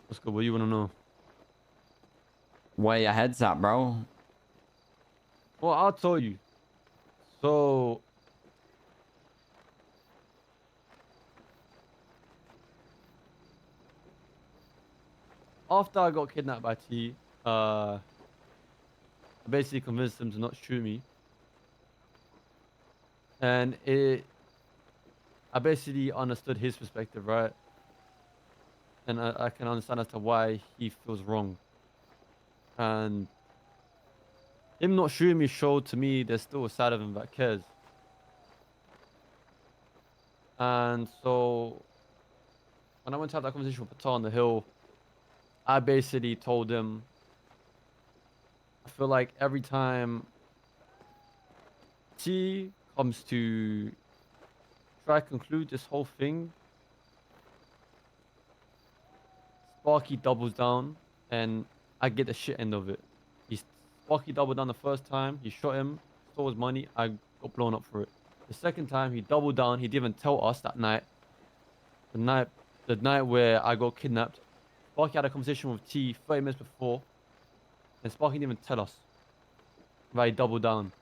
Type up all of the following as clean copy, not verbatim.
What's good? What do you want to know? Where your head's at, bro? Well, I'll tell you. So after I got kidnapped by T, I basically convinced him to not shoot me, and I basically understood his perspective, right? And I can understand as to why he feels wrong. And him not shooting me showed to me there's still a side of him that cares. And so when I went to have that conversation with Patar on the hill, I basically told him I feel like every time T comes to try to conclude this whole thing, Sparky doubles down and I get the shit end of it. Sparky doubled down the first time, he shot him, stole his money, I got blown up for it. The second time he doubled down, he didn't even tell us that night. The night the night where I got kidnapped. Sparky had a conversation with T 30 minutes before, and Sparky didn't even tell us that he doubled down.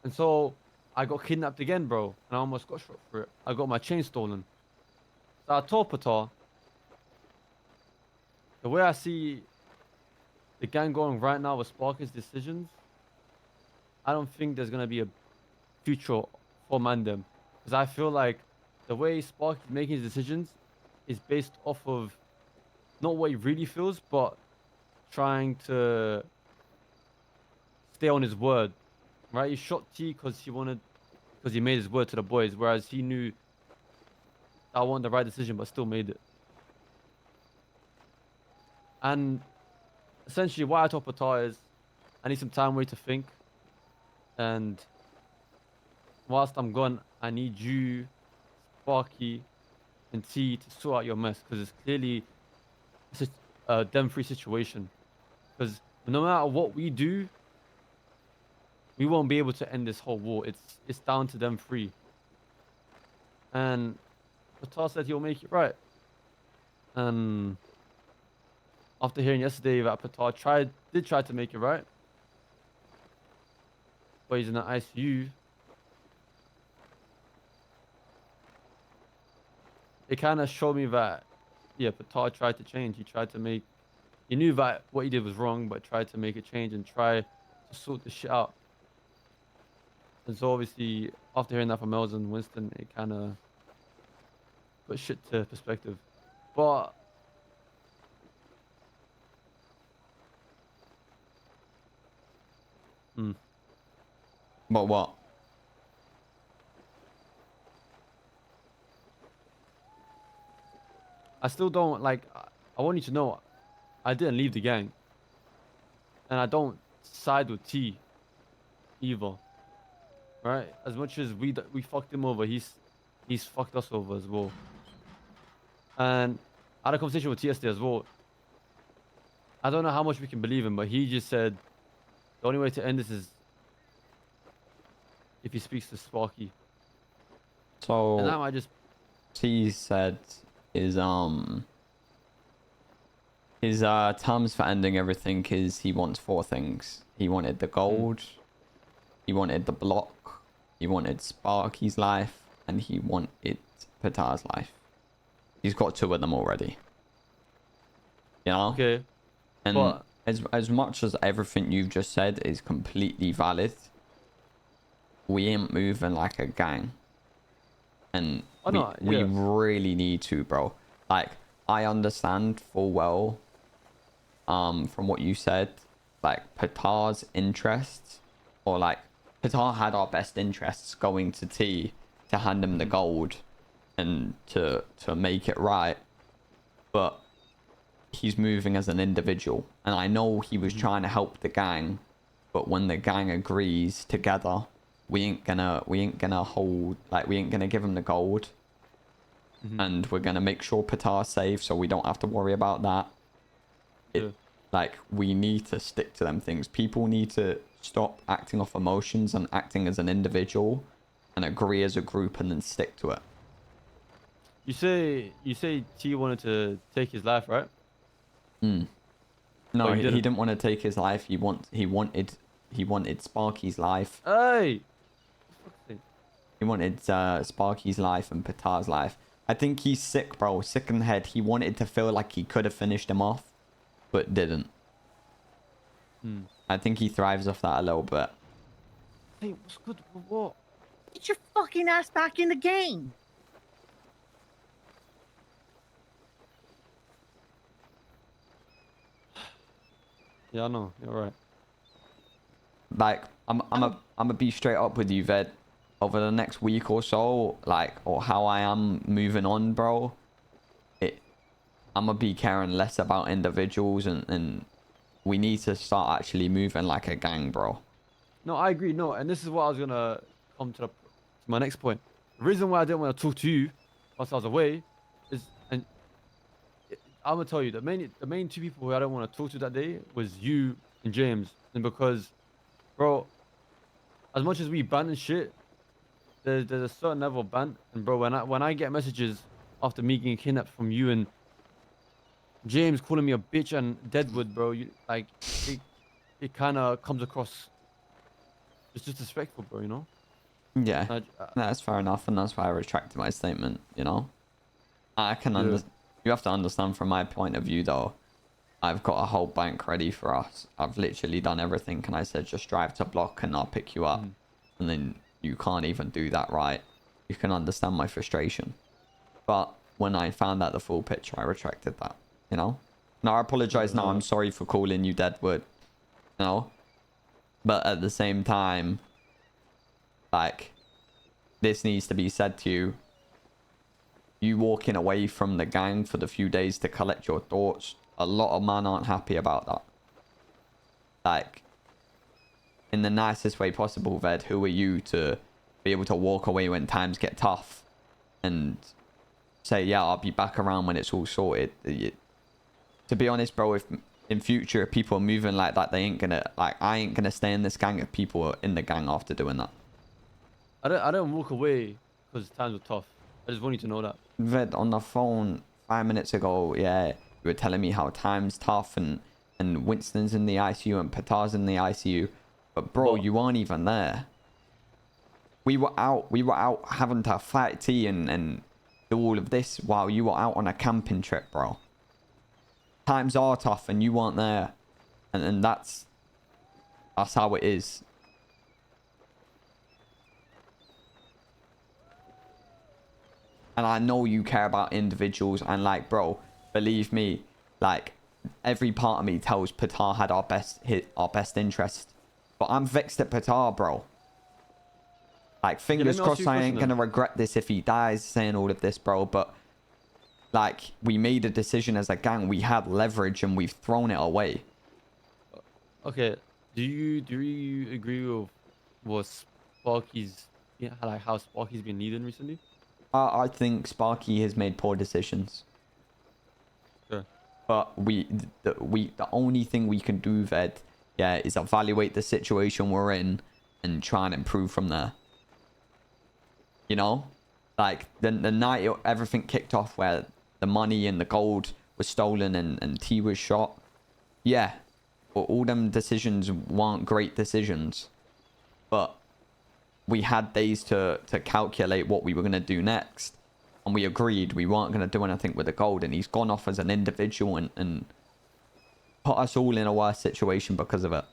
And so I got kidnapped again, bro, and I almost got shot for it. I got my chain stolen. So I told Patar, the way I see the gang going right now with Sparky's decisions, I don't think there's gonna be a future for Mandem. Because I feel like the way Sparky's making his decisions is based off of not what he really feels, but trying to stay on his word. Right? He shot T because he made his word to the boys, whereas he knew I wasn't the right decision, but still made it. And essentially, what I told Patar is, I need some time wait to think, and whilst I'm gone, I need you, Sparky, and T to sort out your mess because it's clearly a them free situation. Because no matter what we do, we won't be able to end this whole war. It's down to them three. And Patar said he'll make it right. And after hearing yesterday that Patar did try to make it right, but he's in the ICU, it kind of showed me that yeah, Patar tried to change. He knew that what he did was wrong, but tried to make a change and try to sort the shit out. And so obviously, after hearing that from Mel's and Winston, it kind of put shit to perspective. But mm, But what? I still don't like. I want you to know, I didn't leave the gang, and I don't side with T either. Right? As much as we fucked him over, he's fucked us over as well. And I had a conversation with T yesterday as well. I don't know how much we can believe him, but he just said the only way to end this is if he speaks to Sparky. And that So might just T said is his terms for ending everything is he wants four things. He wanted the mm, gold, he wanted the block, he wanted Sparky's life, and he wanted Patar's life. He's got two of them already. You know? okay, And but as much as everything you've just said is completely valid, we ain't moving like a gang. And oh no, we yeah, really need to, bro. Like, I understand full well from what you said, like Patar's interests, or like Patar had our best interests going to T to hand him the mm, gold and to make it right, but he's moving as an individual, and I know he was mm, trying to help the gang, but when the gang agrees together, we ain't gonna hold, like, we ain't gonna give him the gold, mm, and we're gonna make sure Patar's safe so we don't have to worry about that. yeah, It, like, we need to stick to them things. People need to stop acting off emotions and acting as an individual and agree as a group and then stick to it. you say T wanted to take his life, right? Mm. But No, you he didn't. didn't want to take his life. He wanted Sparky's life. Hey, for fuck's sake. He wanted Sparky's life and Patar's life. I think he's sick, bro. Sick in the head. He wanted to feel like he could have finished him off, but didn't. Hmm. I think he thrives off that a little bit. Hey, what's good? What? Get your fucking ass back in the game. Yeah, I know. You're right. Like, I'm gonna be straight up with you, Ved. Over the next week or so, like, or how I am moving on, bro. I'm gonna be caring less about individuals, and we need to start actually moving like a gang, bro. No, I agree. No, and this is what I was gonna come to my next point. The reason why I didn't want to talk to you whilst I was away is, and I'm gonna tell you, the main two people who I don't want to talk to that day was you and James, and because, bro, as much as we ban and shit, there's a certain level of ban, and bro, when I get messages after me getting kidnapped from you and James calling me a bitch and Deadwood, bro, you like it kind of comes across it's disrespectful, bro. You know. Yeah, I, that's fair enough, and that's why I retracted my statement. You know, I can yeah. under. You have to understand from my point of view, though. I've got a whole bank ready for us. I've literally done everything, and I said just drive to block, and I'll pick you up. Mhm. And then you can't even do that, right? You can understand my frustration. But when I found out the full picture, I retracted that. You know. Now I apologize. Now I'm sorry for calling you Deadwood. You know. But at the same time, like, this needs to be said to you. You walking away from the gang for the few days to collect your thoughts, a lot of men aren't happy about that. Like, in the nicest way possible, Ved, who are you to be able to walk away when times get tough and say, yeah, I'll be back around when it's all sorted? To be honest, bro, if in future people are moving like that, they ain't gonna, like, I ain't gonna stay in this gang if people are in the gang after doing that. I don't walk away because times were tough. I just want you to know that. Ved, on the phone 5 minutes ago, yeah, you were telling me how time's tough and Winston's in the ICU and Patar's in the ICU. But bro, But you weren't even there. We were out having to fight tea and do all of this while you were out on a camping trip, bro. Times are tough and you weren't there. And that's how it is. And I know you care about individuals, and like, bro, believe me, like, every part of me tells Patar had our best interest. But I'm vexed at Patar, bro. Like, let fingers me ask crossed you a I question ain't then. gonna regret this if he dies saying all of this, bro. But like, we made a decision as a gang. We had leverage and we've thrown it away. Okay, do you agree with what Sparky's yeah, like how Sparky's been leading recently? I think Sparky has made poor decisions. Sure. But the only thing we can do, Ved, yeah, is evaluate the situation we're in and try and improve from there. You know, like the night everything kicked off, where the money and the gold was stolen and T was shot. Yeah, well, all them decisions weren't great decisions, but we had days to calculate what we were gonna do next. And we agreed we weren't going to do anything with the gold, and he's gone off as an individual and put us all in a worse situation because of it.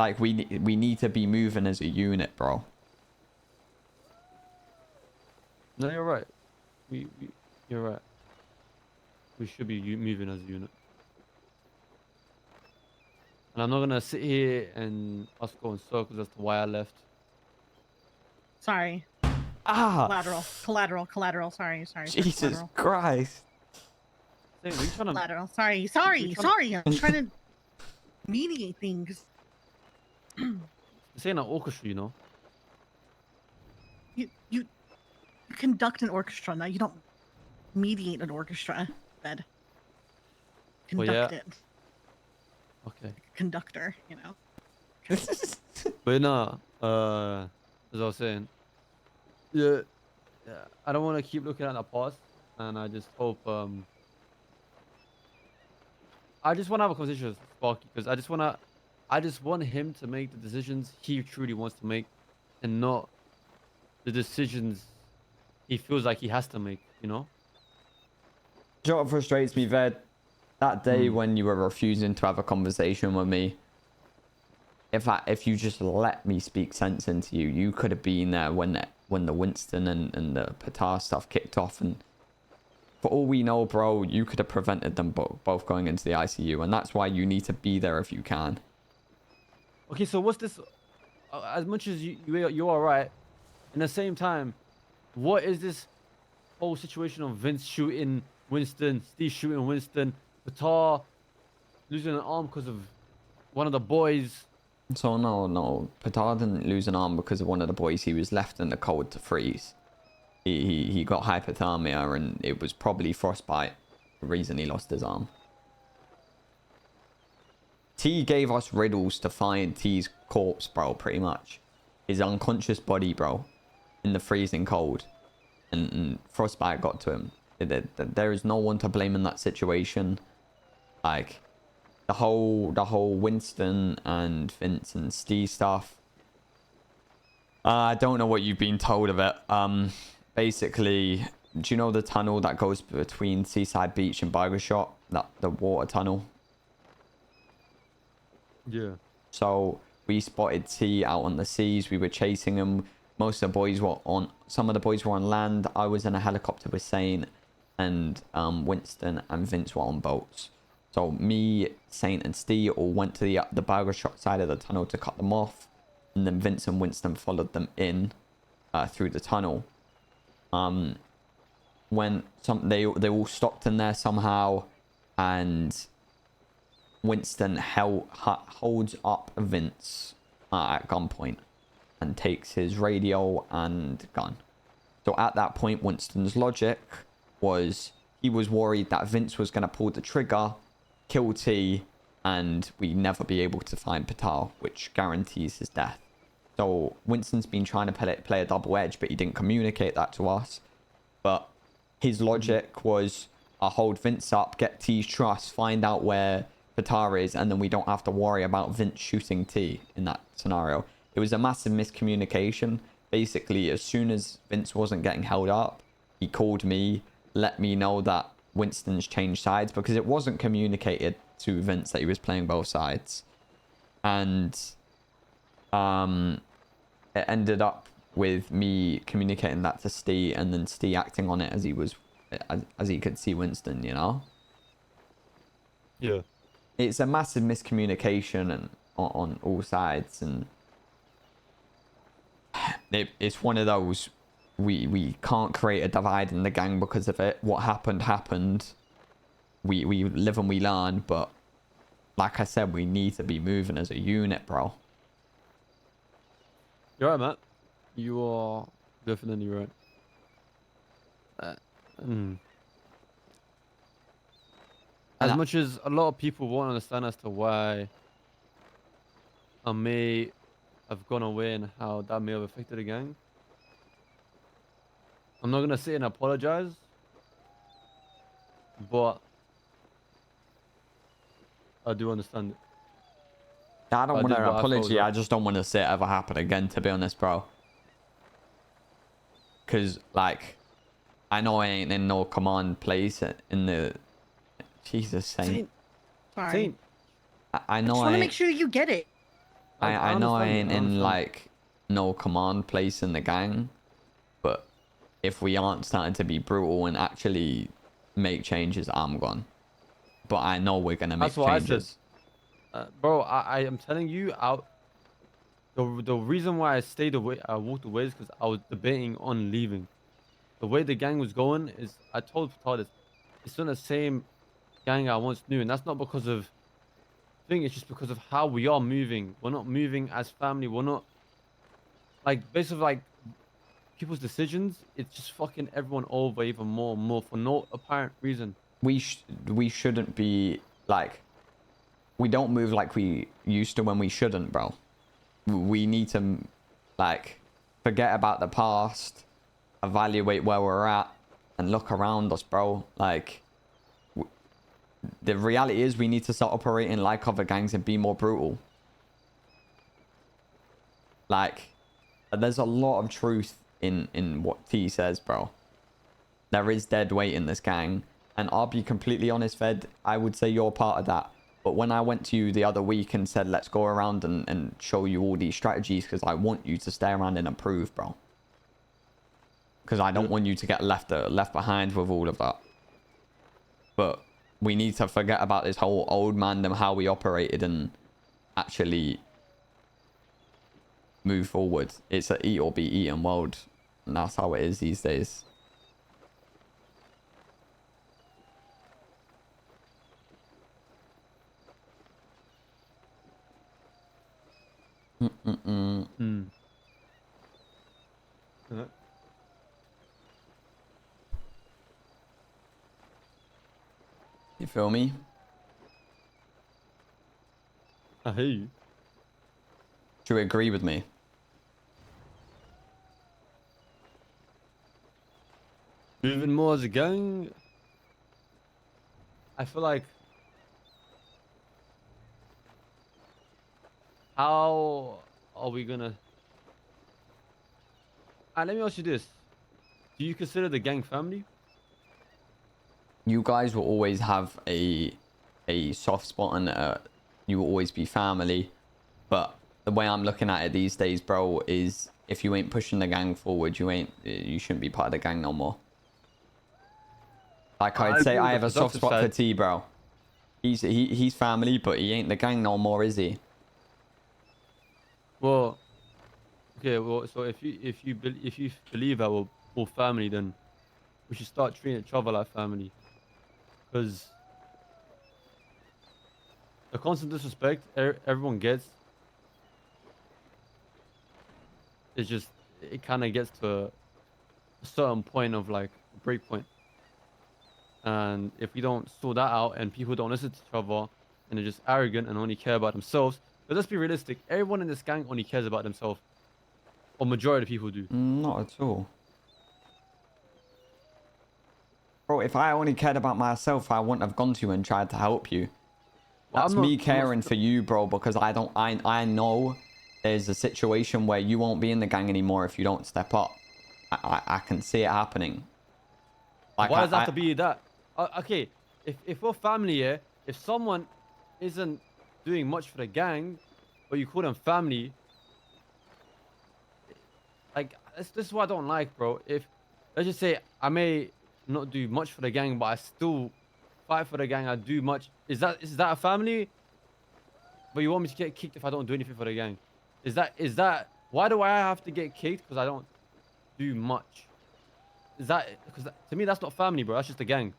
Like, we need to be moving as a unit, bro. No, you're right. You're right. We should be moving as a unit. And I'm not gonna sit here and us go in circles as to why I left. Sorry. Ah, Collateral. Sorry. Jesus Collateral. Christ. Say, are you trying to? Collateral. Sorry. trying to- I'm trying to mediate things. This ain't an orchestra, you know. You conduct an orchestra. Now you don't mediate an orchestra, Bed. Well, Conduct yeah. it. Okay. Conductor, you know. But nah, as I was saying, yeah, I don't want to keep looking at the past, and I just hope I just want to have a conversation with Sparky because I just want him to make the decisions he truly wants to make, and not the decisions he feels like he has to make. You know? Do you know what frustrates me, Ved? That day Mm. when you were refusing to have a conversation with me, if you just let me speak sense into you, you could have been there when the Winston and the Patar stuff kicked off, and for all we know, bro, you could have prevented them both going into the ICU, and that's why you need to be there if you can. Okay, so what's this? As much as you are right, in the same time, what is this whole situation of Vince shooting Winston, Steve shooting Winston, Patar losing an arm because of one of the boys? So no, Patar didn't lose an arm because of one of the boys. He was left in the cold to freeze. He got hypothermia, and it was probably frostbite, the reason he lost his arm. T gave us riddles to find T's corpse, bro, pretty much. His unconscious body, bro, in the freezing cold. And frostbite got to him. There is no one to blame in that situation. Like, the whole Winston and Vince and Steve stuff. I don't know what you've been told of it. Basically, do you know the tunnel that goes between Seaside Beach and Burger Shop? The water tunnel? Yeah. So we spotted T out on the seas. We were chasing him. Most of the boys were on. Some of the boys were on land. I was in a helicopter with Saint, and Winston and Vince were on boats. So me, Saint, and Steve all went to the Burger Shop side of the tunnel to cut them off, and then Vince and Winston followed them in through the tunnel. When they all stopped in there somehow, and Winston holds up Vince at gunpoint and takes his radio and gun. So at that point, Winston's logic was he was worried that Vince was going to pull the trigger, kill T, and we'd never be able to find Patel, which guarantees his death. So Winston's been trying to play a double edge, but he didn't communicate that to us. But his logic was, I'll hold Vince up, get T's trust, find out where Patar is, and then we don't have to worry about Vince shooting T in that scenario. It was a massive miscommunication. Basically, as soon as Vince wasn't getting held up, he called me, let me know that Winston's changed sides, because it wasn't communicated to Vince that he was playing both sides. And it ended up with me communicating that to Steve, and then Steve acting on it as he could see Winston, you know? Yeah. It's a massive miscommunication and on all sides, and it's one of those, we can't create a divide in the gang because of it. What happened. We live and we learn, but like I said, we need to be moving as a unit, bro. You're right, Matt. You are definitely right. As much as a lot of people won't understand as to why I may have gone away and how that may have affected the gang, I'm not gonna sit and apologize, but I do understand it. I don't want did an what I felt apology. was I just don't want to see it ever happen again, to be honest, bro. Because, like, I know I ain't in no command place in the... Jesus, Saint. Sorry. Saint, I know just I want to make ain't... sure you get it. I know I understand it, ain't I in, understand. like, no command place in the gang. But if we aren't starting to be brutal and actually make changes, I'm gone. But I know we're going to make That's what I said. changes. Bro, I am telling you, the reason why I stayed away, I walked away, is because I was debating on leaving. The way the gang was going is, I told Patar this, it's not the same gang I once knew, and that's not because of thing. It's just because of how we are moving. We're not moving as family. We're not, like, based on like people's decisions. It's just fucking everyone over even more and more for no apparent reason. We shouldn't be, like... We don't move like we used to when we shouldn't, bro. We need to, like, forget about the past evaluate where we're at and look around us, bro. Like, the reality is we need to start operating like other gangs and be more brutal. Like, there's a lot of truth in what T says, bro. There is dead weight in this gang. And I'll be completely honest, Fed, I would say you're part of that. But when I went to you the other week and said, let's go around and show you all these strategies, because I want you to stay around and improve, bro. Because I don't want you to get left behind with all of that. But we need to forget about this whole old Mandem, how we operated, and actually move forward. It's a eat or be eaten world. And that's how it is these days. You feel me? I hear you. Do you agree with me? Moving more as a gang, I feel like how are we gonna? Let me ask you this: do you consider the gang family? You guys will always have a soft spot, and you will always be family. But the way I'm looking at it these days, bro, is if you ain't pushing the gang forward, you shouldn't be part of the gang no more. Like I'd say, I have a soft spot for T, bro. He's family, but he ain't the gang no more, is he? Well, okay. Well, so if you believe that we're all family, then we should start treating each other like family. Because the constant disrespect everyone gets, it's just, it kind of gets to a certain point of like break point. And if we don't sort that out and people don't listen to each other and they're just arrogant and only care about themselves, but let's be realistic, everyone in this gang only cares about themselves. Or majority of people do. Not at all. Bro, if I only cared about myself, I wouldn't have gone to you and tried to help you. Well, That's me caring for you, bro, because I know there's a situation where you won't be in the gang anymore if you don't step up. I can see it happening. Like, why does that have to be that? Okay, if we're family here, if someone isn't doing much for the gang, but you call them family, like, this is what I don't like, bro. If, let's just say, I may not do much for the gang, but I still fight for the gang, I do much. Is that a family? But you want me to get kicked if I don't do anything for the gang? Is that why do I have to get kicked because I don't do much? Is that, because to me that's not family, bro. That's just a gang.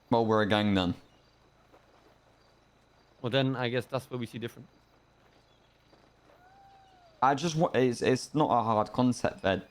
Well, we're a gang then. Well, then I guess that's where we see different. I just want, it's not a hard concept, Ed.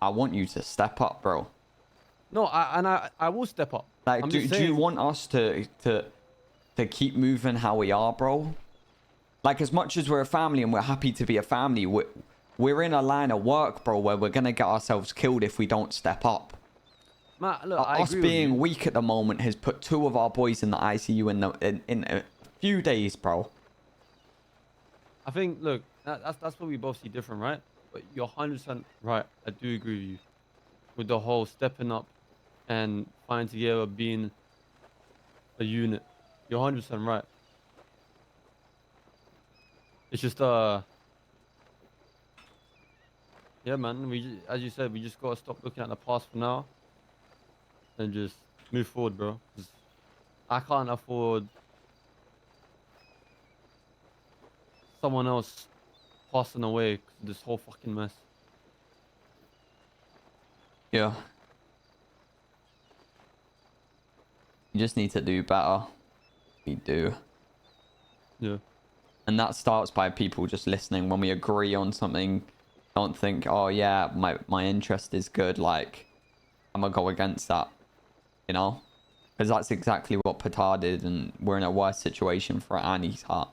I want you to step up, bro. No, I will step up. Like, do you want us to keep moving how we are, bro? Like, as much as we're a family and we're happy to be a family, we're in a line of work, bro, where we're gonna get ourselves killed if we don't step up. Matt, look, Us being weak at the moment has put 2 of our boys in the ICU in a few days, bro. I think, look, that's what we both see different, right? But you're 100% right. I do agree with you with the whole stepping up and finding together, being a unit. You're 100% right. It's just yeah, man. As you said, we just gotta stop looking at the past for now and just move forward, bro. 'Cause I can't afford someone else passing away 'cause of this whole fucking mess. Yeah. You just need to do better. We do. Yeah. And that starts by people just listening. When we agree on something, don't think, oh yeah, my interest is good, like I'm gonna go against that, you know? Because that's exactly what Petard did, and we're in a worse situation for Annie's heart.